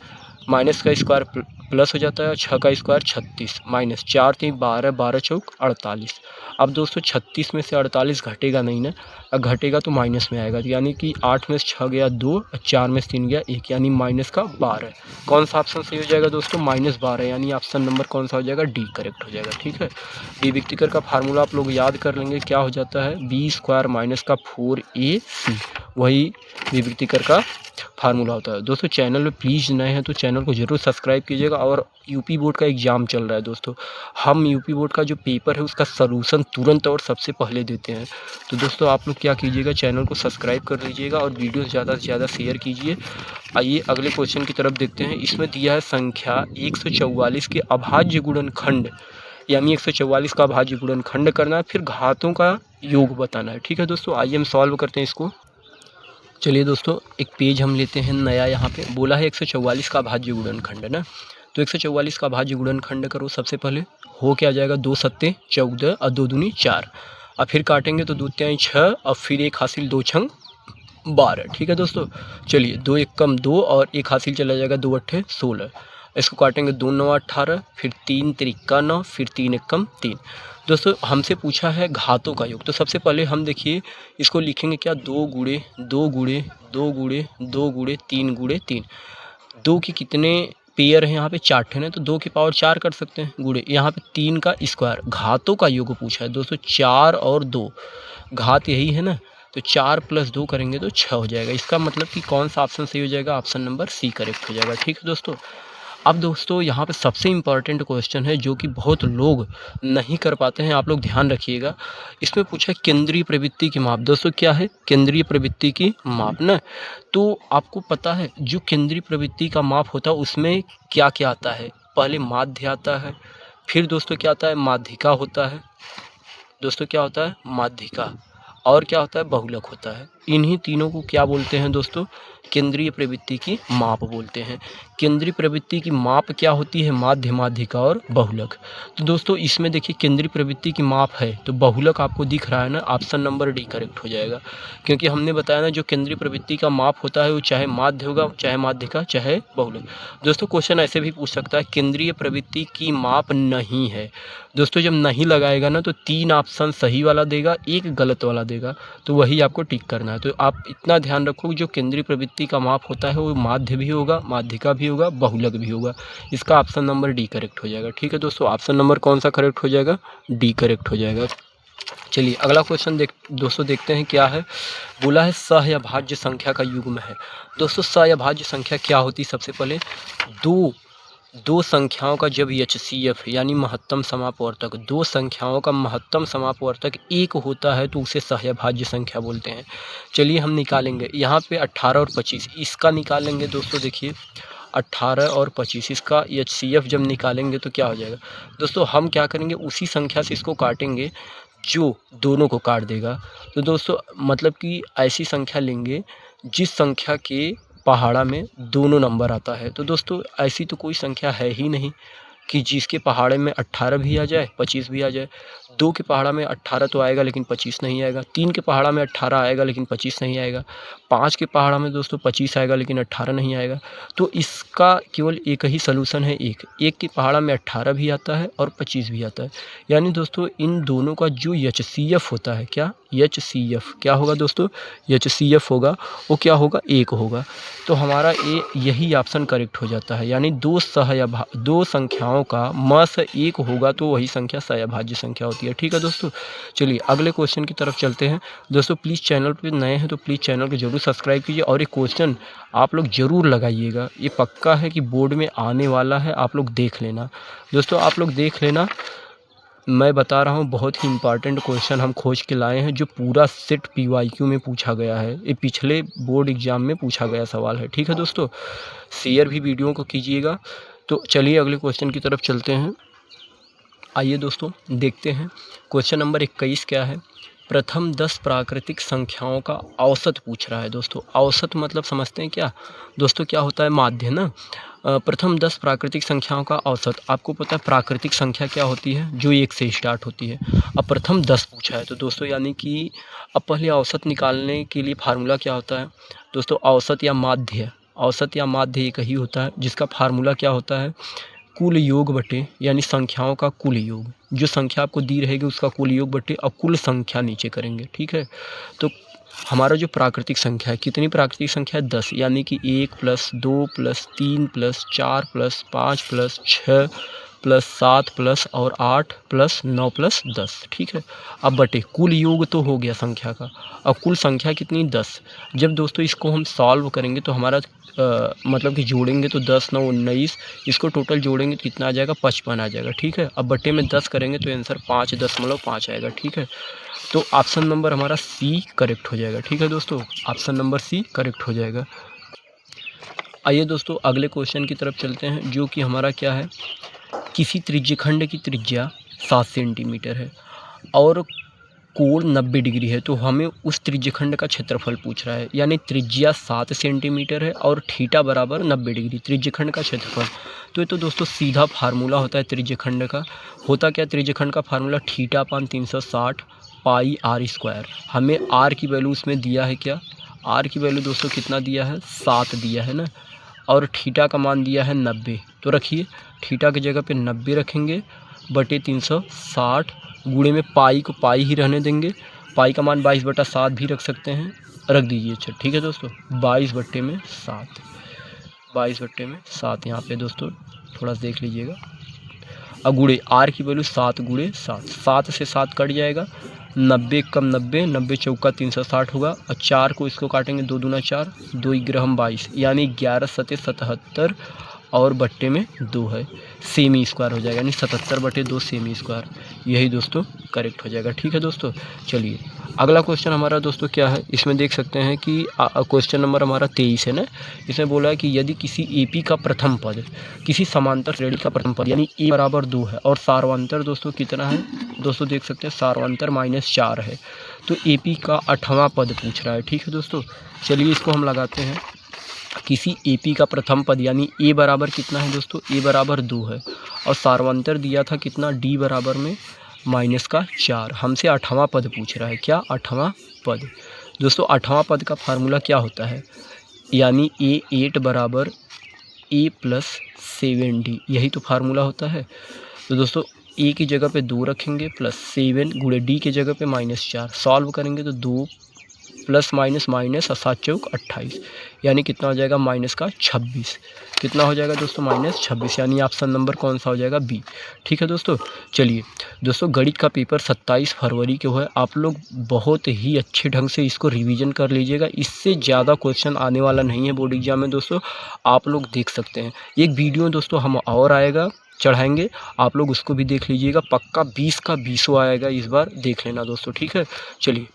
माइनस का स्क्वायर प्लस हो जाता है 6 का स्क्वायर 36 माइनस 4 3 12 12 चौक 48। अब दोस्तों 36 में से 48 घटेगा नहीं ना, घटेगा तो माइनस में आएगा, यानी कि 8 में से 6 गया 2, 4 में से 3 गया 1, यानी माइनस का 12। कौन सा ऑप्शन सही हो जाएगा दोस्तों? -12, यानी ऑप्शन नंबर कौन सा हो जाएगा? डी करेक्ट हो जाएगा। ठीक है, डी विभक्तिकर का फार्मूला आप लोग याद कर लेंगे, क्या हो जाता है? बी स्क्वायर माइनस का 4ac, वही विभक्तिकर का फार्मूला होता है। दोस्तों चैनल में प्लीज़ नए हैं तो चैनल को ज़रूर सब्सक्राइब कीजिएगा। और यूपी बोर्ड का एग्ज़ाम चल रहा है दोस्तों, हम यूपी बोर्ड का जो पेपर है उसका सलूशन तुरंत और सबसे पहले देते हैं। तो दोस्तों आप लोग क्या कीजिएगा, चैनल को सब्सक्राइब कर लीजिएगा और वीडियो ज़्यादा से ज़्यादा शेयर कीजिए। आइए अगले क्वेश्चन की तरफ देखते हैं। इसमें दिया है संख्या 144 के अभाज्य गुणनखंड, यानी 144 का अभाज्य गुणनखंड करना है, फिर घातों का योग बताना है। ठीक है दोस्तों, आइए हम सॉल्व करते हैं इसको। चलिए दोस्तों एक पेज हम लेते हैं नया। यहाँ पे बोला है 144 का अभाज्य गुणनखंड है ना, तो 144 का अभाज्य गुणनखंड करो। सबसे पहले हो क्या जाएगा, 2 सत्ते 14 और 2 दूनी 4, और फिर काटेंगे तो 2 तिहाई 6 और फिर 1 हासिल 2 छंग 12। ठीक है दोस्तों, चलिए 2 1 कम 2 और 1 हासिल चला जाएगा 2 अट्ठे 16। इसको काटेंगे 2 9 18, फिर 3 तिरिक्का 9, फिर 3 1 कम 3। दोस्तों हमसे पूछा है घातों का योग, तो सबसे पहले हम देखिए इसको लिखेंगे क्या, 2 गुणे 2 गुणे 2 गुणे 2 गुणे 3 गुणे 3। 2 के कितने पेयर हैं यहाँ पे, 4 ठे हैं, तो 2 की पावर 4 कर सकते हैं, गुणे यहाँ पे 3 का स्क्वायर। घातों का योग पूछा है दोस्तों, 4 और 2, घात यही है ना, तो 4 + 2 करेंगे तो 6 हो जाएगा। इसका मतलब कि कौन सा ऑप्शन सही हो जाएगा, ऑप्शन नंबर सी करेक्ट हो जाएगा। ठीक है दोस्तों, अब दोस्तों यहाँ पे सबसे इम्पॉर्टेंट क्वेश्चन है जो कि बहुत लोग नहीं कर पाते हैं, आप लोग ध्यान रखिएगा। इसमें पूछा है केंद्रीय प्रवृत्ति की माप। दोस्तों क्या है केंद्रीय प्रवृत्ति की माप ना, तो आपको पता है जो केंद्रीय प्रवृत्ति का माप होता है उसमें क्या क्या आता है, पहले माध्य आता है, फिर दोस्तों क्या आता है, माध्यिका होता है, दोस्तों क्या होता है, माध्यिका, और क्या होता है, बहुलक होता है। इन्हीं तीनों को क्या बोलते हैं दोस्तों, केंद्रीय प्रवृत्ति की माप बोलते हैं। केंद्रीय प्रवृत्ति की माप क्या होती है, माध्य, माध्यिका और बहुलक। तो दोस्तों इसमें देखिए केंद्रीय प्रवृत्ति की माप है तो बहुलक आपको दिख रहा है ना, ऑप्शन नंबर डी करेक्ट हो जाएगा। क्योंकि हमने बताया ना जो केंद्रीय प्रवृत्ति का माप होता है वो चाहे माध्य होगा, चाहे माध्यिका, चाहे बहुलक। दोस्तों क्वेश्चन ऐसे भी पूछ सकता है केंद्रीय प्रवृत्ति की माप नहीं है। दोस्तों जब नहीं लगाएगा ना तो 3 ऑप्शन सही वाला देगा, 1 गलत वाला देगा, तो वही आपको टिक करना है। तो आप इतना ध्यान रखो जो केंद्रीय प्रवृत्ति का माप होता है वो माध्य भी होगा, माध्यिका भी होगा, बहुलक भी होगा। इसका ऑप्शन नंबर डी करेक्ट हो जाएगा। ठीक है दोस्तों, ऑप्शन नंबर कौन सा करेक्ट हो जाएगा, डी करेक्ट हो जाएगा। चलिए अगला क्वेश्चन दोस्तों देखते हैं क्या है। बोला है सह या भाज्य संख्या का युग्म है। दोस्तों सह या भाज्य संख्या क्या होती है, सबसे पहले दो संख्याओं का जब HCF यानी महत्तम समापवर्तक, 2 संख्याओं का महत्तम समापवर्तक 1 होता है तो उसे सह या भाज्य संख्या बोलते हैं। चलिए हम निकालेंगे यहाँ पे 18 और 25, इसका निकालेंगे दोस्तों। देखिए 18 और 25 इसका HCF जब निकालेंगे तो क्या हो जाएगा दोस्तों, हम क्या करेंगे उसी संख्या से इसको काटेंगे जो दोनों को काट देगा। तो दोस्तों मतलब कि ऐसी संख्या लेंगे जिस संख्या के पहाड़ा में दोनों नंबर आता है। तो दोस्तों ऐसी तो कोई संख्या है ही नहीं कि जिसके पहाड़े में 18 भी आ जाए 25 भी आ जाए। 2 के पहाड़ा में 18 तो आएगा लेकिन 25 नहीं आएगा, 3 के पहाड़ा में 18 आएगा लेकिन 25 नहीं आएगा, 5 के पहाड़ा में दोस्तों 25 आएगा लेकिन 18 नहीं आएगा। तो इसका केवल एक ही सलूशन है, एक के पहाड़ा में 18 भी आता है और 25 भी आता है। यानी दोस्तों इन दोनों का जो HCF होता है, क्या HCF क्या होगा दोस्तों, HCF होगा वो क्या होगा, 1 होगा। तो हमारा यही ऑप्शन करेक्ट हो जाता है। यानी 2 संख्याओं का म से 1 होगा तो वही संख्या सह या भाज्य संख्या होती है। ठीक है दोस्तों, चलिए अगले क्वेश्चन की तरफ चलते हैं। दोस्तों प्लीज़ चैनल पे नए हैं तो प्लीज़ चैनल को जरूर सब्सक्राइब कीजिए और एक क्वेश्चन आप लोग ज़रूर लगाइएगा, ये पक्का है कि बोर्ड में आने वाला है, आप लोग देख लेना। दोस्तों आप लोग देख लेना, मैं बता रहा हूँ बहुत ही इम्पॉर्टेंट क्वेश्चन हम खोज के लाए हैं जो पूरा सेट PYQ में पूछा गया है, ये पिछले बोर्ड एग्ज़ाम में पूछा गया सवाल है। ठीक है दोस्तों, शेयर भी वीडियो को कीजिएगा। तो चलिए अगले क्वेश्चन की तरफ चलते हैं। आइए दोस्तों देखते हैं क्वेश्चन नंबर 21 क्या है। प्रथम 10 प्राकृतिक संख्याओं का औसत पूछ रहा है। दोस्तों औसत मतलब समझते हैं क्या दोस्तों, क्या होता है, माध्य ना। प्रथम 10 प्राकृतिक संख्याओं का औसत, आपको पता है प्राकृतिक संख्या क्या होती है, जो 1 से स्टार्ट होती है। अब प्रथम 10 पूछा है तो दोस्तों यानी कि अब पहले औसत निकालने के लिए फार्मूला क्या होता है दोस्तों, औसत या माध्य एक ही होता है जिसका फार्मूला क्या होता है, कुल योग बटे यानी संख्याओं का कुल योग, जो संख्या आपको दी रहेगी उसका कुल योग बटे और कुल संख्या नीचे करेंगे। ठीक है, तो हमारा जो प्राकृतिक संख्या है, कितनी प्राकृतिक संख्या है 10, यानी कि 1 + 2 + 3 + 4 + 5 + 6 + 7 + और 8 + 9 + 10। ठीक है, अब बटे कुल योग तो हो गया संख्या का, अब कुल संख्या कितनी 10। जब दोस्तों इसको हम सॉल्व करेंगे तो हमारा मतलब कि जोड़ेंगे तो 10 9 19, इसको टोटल जोड़ेंगे तो कितना आ जाएगा 55 आ जाएगा। ठीक है, अब बटे में 10 करेंगे तो आंसर 5.5 आएगा। ठीक है, तो ऑप्शन नंबर हमारा सी करेक्ट हो जाएगा। ठीक है दोस्तों, ऑप्शन नंबर सी करेक्ट हो जाएगा। आइए दोस्तों अगले क्वेश्चन की तरफ चलते हैं, जो कि हमारा क्या है, किसी त्रिज्यखंड की त्रिज्या 7 सेंटीमीटर है और कोण 90 डिग्री है, तो हमें उस त्रिज्यखंड का क्षेत्रफल पूछ रहा है। यानी त्रिज्या 7 सेंटीमीटर है और थीटा बराबर 90 डिग्री, त्रिज्यखंड का क्षेत्रफल। तो ये तो दोस्तों सीधा फार्मूला होता है त्रिज्यखंड का। होता क्या त्रिज्यखंड का फार्मूला, θ/360 पाई r²। हमें r की वैल्यू उसमें दिया है क्या, r की वैल्यू दोस्तों कितना दिया है 7 दिया है ना, और थीटा का मान दिया है 90। तो रखिए थीटा की जगह पे 90 रखेंगे बटे 360, गुणे में पाई को पाई ही रहने देंगे, पाई का मान 22/7 भी रख सकते हैं, रख दीजिए। अच्छा ठीक है दोस्तों, 22/7, 22/7 यहाँ पे दोस्तों थोड़ा देख लीजिएगा। अब गुणे आर की वैल्यू 7 × 7, 7 से 7 कट जाएगा, 90 कम 90, 90 चौका 360 होगा, और 4 को इसको काटेंगे 2 दूना 4, 2 ग्रहम 22, यानी 11 सते 77 और बट्टे में 2 है, सेमी स्क्वायर हो जाएगा, यानी 77/2 सेमी स्क्वायर। यही दोस्तों करेक्ट हो जाएगा। ठीक है दोस्तों, चलिए अगला क्वेश्चन हमारा दोस्तों क्या है, इसमें देख सकते हैं कि क्वेश्चन नंबर हमारा 23 है ना। इसमें बोला है कि यदि किसी एपी का प्रथम पद किसी समांतर श्रेणी का प्रथम पद यानी ए बराबर 2 है और सार्वंतर दोस्तों कितना है, दोस्तों देख सकते हैं सार्वंतर -4 है, तो एपी का 8वां पद पूछ रहा है। ठीक है दोस्तों, चलिए इसको हम लगाते हैं। किसी एपी का प्रथम पद यानी ए बराबर कितना है दोस्तों, ए बराबर 2 है और सार्वंतर दिया था कितना, डी बराबर में -4। हमसे 8वां पद पूछ रहा है, क्या 8वां पद। दोस्तों 8वां पद का फार्मूला क्या होता है, यानी A8 बराबर A + 7D, यही तो फार्मूला होता है। तो दोस्तों ए की जगह पे 2 रखेंगे +7 गुणे डी की जगह पे -4, सॉल्व करेंगे तो 2 प्लस माइनस माइनस और 7 चौक 28, यानी कितना हो जाएगा -26। कितना हो जाएगा दोस्तों -26, यानी ऑप्शन नंबर कौन सा हो जाएगा, बी। ठीक है दोस्तों, चलिए दोस्तों गणित का पेपर 27 फरवरी को है, आप लोग बहुत ही अच्छे ढंग से इसको रिवीजन कर लीजिएगा। इससे ज़्यादा क्वेश्चन आने वाला नहीं है बोर्ड एग्जाम में दोस्तों, आप लोग देख सकते हैं। एक वीडियो दोस्तों हम और आएगा चढ़ाएंगे, आप लोग उसको भी देख लीजिएगा, पक्का 20 का 20 आएगा, इस बार देख लेना दोस्तों। ठीक है, चलिए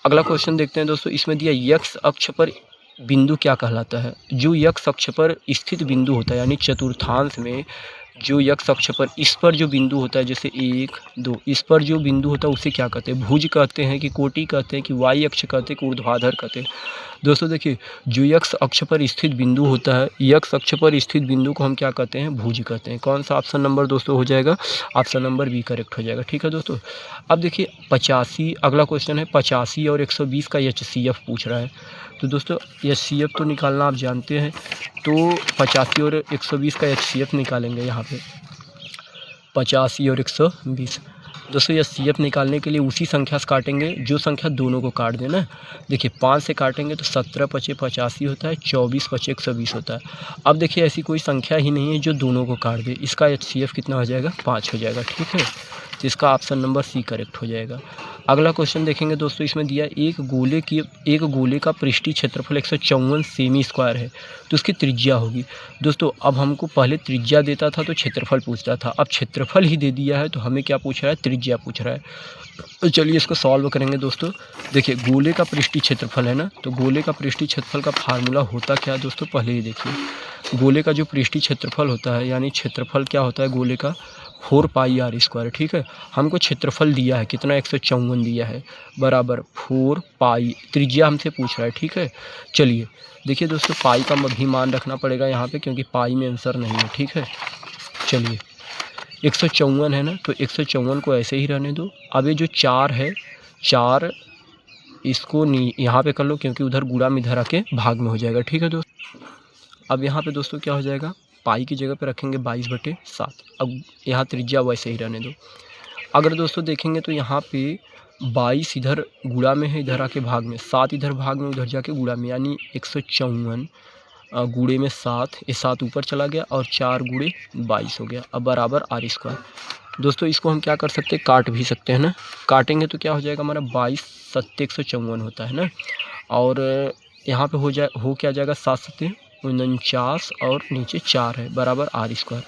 अगला क्वेश्चन देखते हैं दोस्तों। इसमें दिया x अक्ष पर बिंदु क्या कहलाता है। जो x अक्ष पर स्थित बिंदु होता है यानी चतुर्थांश में जो x अक्ष पर इस पर जो बिंदु होता है, जैसे 1 2, इस पर जो बिंदु होता है उसे क्या कहते हैं, भुज कहते हैं कि कोटि कहते हैं कि y अक्ष कहते हैं कि ऊर्ध्वाधर कहते हैं। दोस्तों देखिए जो x अक्ष पर स्थित बिंदु होता है, x अक्ष पर स्थित बिंदु को हम क्या कहते हैं, भुज कहते हैं। कौन सा ऑप्शन नंबर दोस्तों हो जाएगा, ऑप्शन नंबर बी करेक्ट हो जाएगा। ठीक है दोस्तों, अब देखिए 85 अगला क्वेश्चन है, 85 और 120 का HCF पूछ रहा है। तो दोस्तों HCF तो निकालना आप जानते हैं, तो 85 और 120 का HCF निकालेंगे। यहाँ पे 85 और 120 दोस्तों HCF निकालने के लिए उसी संख्या से काटेंगे जो संख्या दोनों को काट देना। देखिए 5 से काटेंगे तो 17 × 5 = 85 होता है, 24 × 5 = 120 होता है। अब देखिए ऐसी कोई संख्या ही नहीं है जो दोनों को काट दे, इसका HCF कितना हो जाएगा, 5 हो जाएगा। ठीक है, तो इसका ऑप्शन नंबर सी करेक्ट हो जाएगा। अगला क्वेश्चन देखेंगे दोस्तों, इसमें दिया एक गोले का पृष्ठीय क्षेत्रफल 154 सेमी स्क्वायर है, तो उसकी त्रिज्या होगी। दोस्तों अब हमको पहले त्रिज्या देता था तो क्षेत्रफल पूछता था, अब क्षेत्रफल ही दे दिया है तो हमें क्या पूछ रहा है, त्रिज्या पूछ रहा है। तो चलिए इसको सॉल्व करेंगे दोस्तों। देखिए गोले का पृष्ठीय क्षेत्रफल है ना, तो गोले का पृष्ठीय क्षेत्रफल का फार्मूला होता क्या है दोस्तों, पहले ही देखिए। गोले का जो पृष्ठीय क्षेत्रफल होता है यानी क्षेत्रफल क्या होता है गोले का, 4πr²। ठीक है, हमको क्षेत्रफल दिया है कितना, 154 दिया है, बराबर 4π, त्रिज्या हमसे पूछ रहा है। ठीक है, चलिए देखिए दोस्तों पाई का भी मान रखना पड़ेगा यहाँ पे, क्योंकि पाई में आंसर नहीं है। ठीक है, चलिए 154 है ना, तो 154 को ऐसे ही रहने दो। अब ये जो 4 है, 4 इसको यहाँ पे कर लो, क्योंकि उधर गुणा में इधर आके भाग में हो जाएगा। ठीक है दोस्तों, अब यहाँ पे दोस्तों क्या हो जाएगा, पाई की जगह पे रखेंगे 22/7। अब यहाँ त्रिज्या वैसे ही रहने दो। अगर दोस्तों देखेंगे तो यहाँ पे 22 इधर गुणा में है, इधर आके भाग में, 7 इधर भाग में, उधर जाके गुणा में, यानी 154 गुणे में 7, ये 7 ऊपर चला गया और 4 गुणे 22 हो गया। अब बराबर r²। दोस्तों इसको हम क्या कर सकते हैं, काट भी सकते हैं ना। काटेंगे तो क्या हो जाएगा हमारा 22 7 154 होता है ना। और यहाँ पे हो क्या जाएगा 7 7 49 और नीचे 4 है, बराबर r²।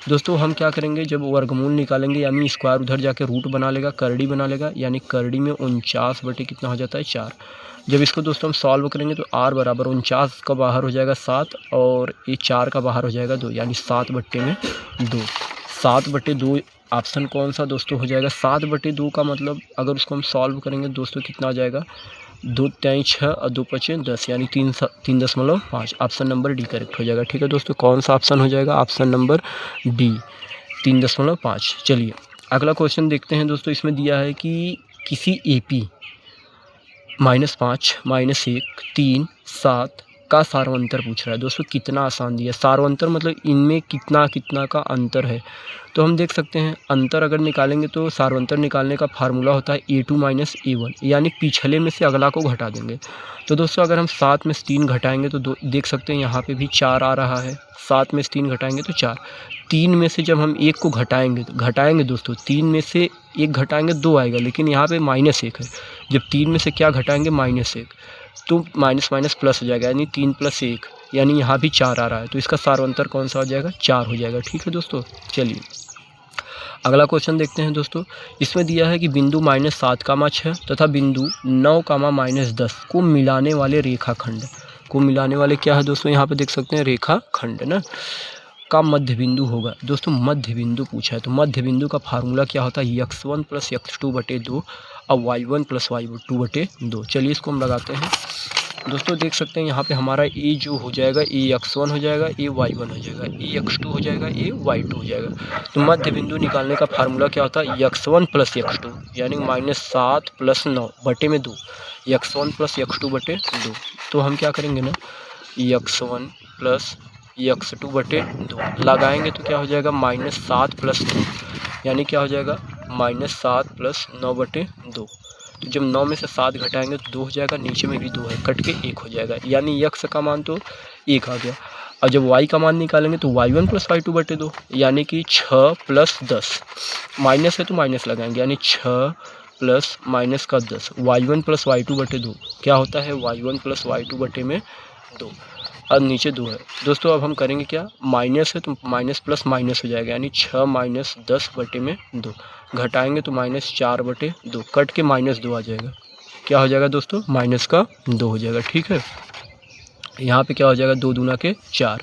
दोस्तों हम क्या करेंगे, जब वर्गमूल निकालेंगे यानी स्क्वायर उधर जाके रूट बना लेगा, करड़ी बना लेगा, यानी करड़ी में 49 बटे कितना हो जाता है 4। जब इसको दोस्तों हम सॉल्व करेंगे तो r बराबर 49 का बाहर हो जाएगा 7 और ये 4 का बाहर हो जाएगा 2, यानी 7/2। 7/2 ऑप्शन कौन सा दोस्तों हो जाएगा, 7/2 का मतलब अगर उसको हम सॉल्व करेंगे दोस्तों कितना आ जाएगा, 2 3 6 और 2 5 10, यानी 3.5। ऑप्शन नंबर डी करेक्ट हो जाएगा। ठीक है दोस्तों, कौन सा ऑप्शन हो जाएगा, ऑप्शन नंबर डी 3.5। चलिए अगला क्वेश्चन देखते हैं दोस्तों। इसमें दिया है कि किसी AP -5 -1 3 7 का सार्वंतर पूछ रहा है। दोस्तों कितना आसान दिया, सार्वंतर मतलब इनमें कितना कितना का अंतर है। तो हम देख सकते हैं अंतर अगर निकालेंगे तो सार्वंतर निकालने का फार्मूला होता है A2 - A1, यानी पिछले में से अगला को घटा देंगे। तो दोस्तों अगर हम 7 में से 3 घटाएंगे तो देख सकते हैं यहाँ पे भी 4 आ रहा है। 7 में से 3 घटाएंगे तो 4। 3 में से जब हम 1 को घटाएंगे दोस्तों, 3 में से 1 घटाएंगे 2 आएगा, लेकिन यहाँ पे -1 है। जब 3 में से क्या घटाएंगे -1, तो माइनस माइनस प्लस हो जाएगा, यानी 3 + 1, यानी यहाँ भी 4 आ रहा है। तो इसका सार्वंतर कौन सा हो जाएगा, 4 हो जाएगा। ठीक है दोस्तों, चलिए अगला क्वेश्चन देखते हैं दोस्तों। इसमें दिया है कि बिंदु -7, 6 तथा बिंदु 9, -10 को मिलाने वाले रेखाखंड को मिलाने वाले क्या है दोस्तों, यहाँ पे देख सकते हैं रेखाखंड ना का मध्य बिंदु होगा। दोस्तों मध्य बिंदु पूछा है, तो मध्य बिंदु का फार्मूला क्या होता है, x1 + x2/2 और y1 + y2/2। चलिए इसको हम लगाते हैं। दोस्तों देख सकते हैं यहाँ पे हमारा ए जो हो जाएगा, ए x1 हो जाएगा, ए y1 हो जाएगा, ए x2 हो जाएगा, ए y2 हो जाएगा। तो मध्य बिंदु निकालने का फार्मूला क्या होता है, x1 + x2, यानी -7 + 9/2, x1 + x2/2। तो हम क्या करेंगे ना, x1 + x2/2 लगाएंगे तो क्या हो जाएगा, -7 + 9, यानी क्या हो जाएगा -7 + 9/2। तो जब 9 में से 7 घटाएंगे तो 2 हो जाएगा, नीचे में भी 2 है, कट के 1 हो जाएगा, यानी x का मान तो 1 आ गया। और जब y का मान निकालेंगे तो y1 + y2/2, यानी कि 6 + 10, माइनस है तो माइनस लगाएंगे, यानी 6 + -10, y1 + y2/2 क्या होता है, y1 + y2/2। अब नीचे 2 है दोस्तों। अब हम करेंगे क्या, माइनस है तो माइनस प्लस माइनस हो जाएगा, यानी 6 - 10/2, घटाएंगे तो -4/2, कट के -2 आ जाएगा। क्या हो जाएगा दोस्तों, -2 हो जाएगा। ठीक है, यहाँ पे क्या हो जाएगा, 2 दूना के 4।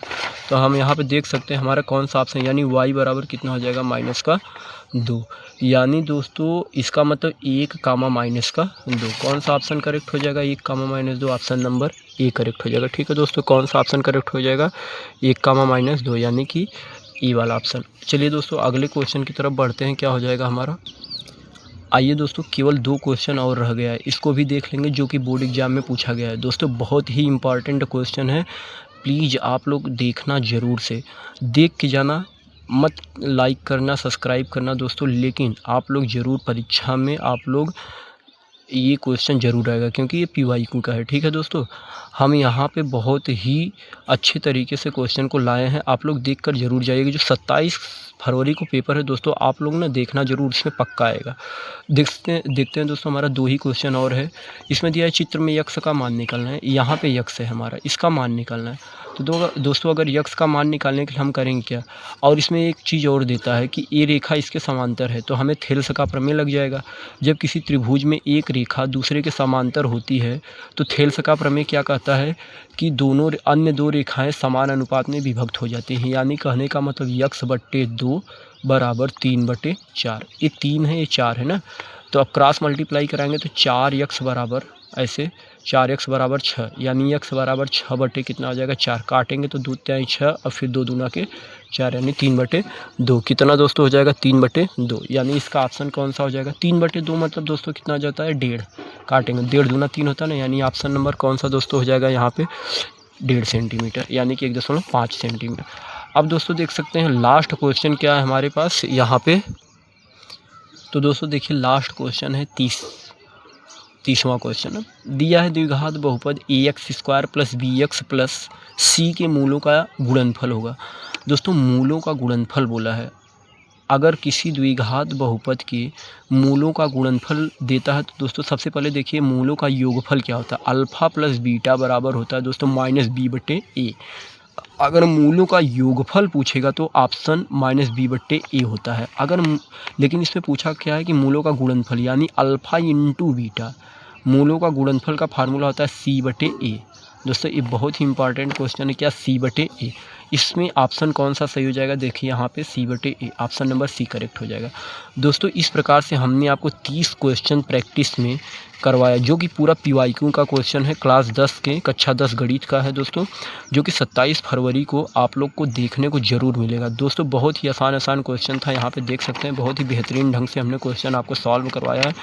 तो हम यहाँ पे देख सकते हैं हमारा कौन सा ऑप्शन, यानी y बराबर कितना हो जाएगा, -2। यानी दोस्तों इसका मतलब 1, -2। कौन सा ऑप्शन करेक्ट हो जाएगा, 1, -2, ऑप्शन नंबर ए करेक्ट हो जाएगा। ठीक है दोस्तों, कौन सा ऑप्शन करेक्ट हो जाएगा, 1, -2, यानी कि ई वाला ऑप्शन। चलिए दोस्तों अगले क्वेश्चन की तरफ बढ़ते हैं, क्या हो जाएगा हमारा। आइए दोस्तों, केवल 2 क्वेश्चन और रह गया है, इसको भी देख लेंगे, जो कि बोर्ड एग्जाम में पूछा गया है। दोस्तों बहुत ही इंपॉर्टेंट क्वेश्चन है, प्लीज़ आप लोग देखना ज़रूर से, देख के जाना, मत लाइक करना, सब्सक्राइब करना दोस्तों, लेकिन आप लोग ज़रूर परीक्षा में आप लोग ये क्वेश्चन ज़रूर आएगा, क्योंकि ये PYQ का है। ठीक है दोस्तों, हम यहाँ पे बहुत ही अच्छे तरीके से क्वेश्चन को लाए हैं, आप लोग देखकर ज़रूर जाइएगा। जो 27 फरवरी को पेपर है दोस्तों, आप लोग ना देखना ज़रूर, इसमें पक्का आएगा। देखते हैं दोस्तों, हमारा 2 ही क्वेश्चन और है। इसमें दिया है चित्र में यक्स का मान निकालना है, यहाँ पे यक्स है हमारा, इसका मान निकालना है। तो दोस्तों अगर यक्स का मान निकालने के लिए हम करेंगे क्या, और इसमें एक चीज़ और देता है कि ये रेखा इसके समांतर है, तो हमें थेल्स का प्रमेय लग जाएगा। जब किसी त्रिभुज में एक रेखा दूसरे के समांतर होती है तो थेल्स का प्रमेय क्या कहता है कि दोनों अन्य 2 रेखाएं समान अनुपात में विभक्त हो जाती हैं, यानी कहने का मतलब x/2 बराबर 3/4। ये 3 है, ये 4 है ना, तो अब क्रॉस मल्टीप्लाई कराएंगे तो 4x बराबर ऐसे 4x बराबर 6, यानी x बराबर 6 कितना आ जाएगा 4, काटेंगे तो 2 3 6 और फिर 2 दूना के 4, यानी 3/2। कितना दोस्तों हो जाएगा 3/2, यानी इसका ऑप्शन कौन सा हो जाएगा, 3/2 मतलब दोस्तों कितना आ जाता है 1.5, काटेंगे 1.5 दूना 3 होता है ना, यानी ऑप्शन नंबर कौन सा दोस्तों हो जाएगा यहाँ पे 1.5 सेंटीमीटर, यानी कि 1.5 सेंटीमीटर। अब दोस्तों देख सकते हैं लास्ट क्वेश्चन क्या है हमारे पास यहाँ पे। तो दोस्तों देखिए लास्ट क्वेश्चन है 30वां क्वेश्चन दिया है द्विघात बहुपद ax² + bx + c के मूलों का गुणनफल होगा। दोस्तों मूलों का गुणनफल बोला है। अगर किसी द्विघात बहुपद के मूलों का गुणनफल देता है तो दोस्तों सबसे पहले देखिए मूलों का योगफल क्या होता है। अल्फ़ा + बीटा बराबर होता है दोस्तों -b/a। अगर मूलों का योगफल पूछेगा तो ऑप्शन -b/a होता है। लेकिन इसमें पूछा क्या है कि मूलों का गुणनफल यानी अल्फ़ा × बीटा। मूलों का गुणनफल का फार्मूला होता है c/a। दोस्तों ये बहुत ही इंपॉर्टेंट क्वेश्चन है, क्या c/a। इसमें ऑप्शन कौन सा सही हो जाएगा, देखिए यहाँ पे c/a, option number C correct हो जाएगा। दोस्तों इस प्रकार से हमने आपको 30 क्वेश्चन प्रैक्टिस में करवाया, जो कि पूरा PYQ का क्वेश्चन है, क्लास 10 के कक्षा 10 गणित का है दोस्तों, जो कि 27 फरवरी को आप लोग को देखने को ज़रूर मिलेगा। दोस्तों बहुत ही आसान क्वेश्चन था, यहाँ पे देख सकते हैं बहुत ही बेहतरीन ढंग से हमने क्वेश्चन आपको सॉल्व करवाया है।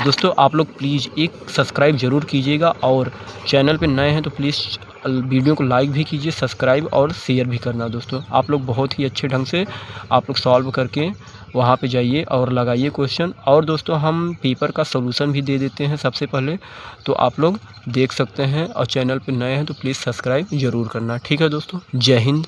दोस्तों आप लोग प्लीज़ एक सब्सक्राइब ज़रूर कीजिएगा और चैनल पे नए हैं तो प्लीज़ वीडियो को लाइक भी कीजिए, सब्सक्राइब और शेयर भी करना। दोस्तों आप लोग बहुत ही अच्छे ढंग से आप लोग सॉल्व करके वहाँ पे जाइए और लगाइए क्वेश्चन। और दोस्तों हम पेपर का सॉल्यूशन भी दे देते हैं सबसे पहले, तो आप लोग देख सकते हैं। और चैनल पे नए हैं तो प्लीज़ सब्सक्राइब ज़रूर करना। ठीक है दोस्तों, जय हिंद।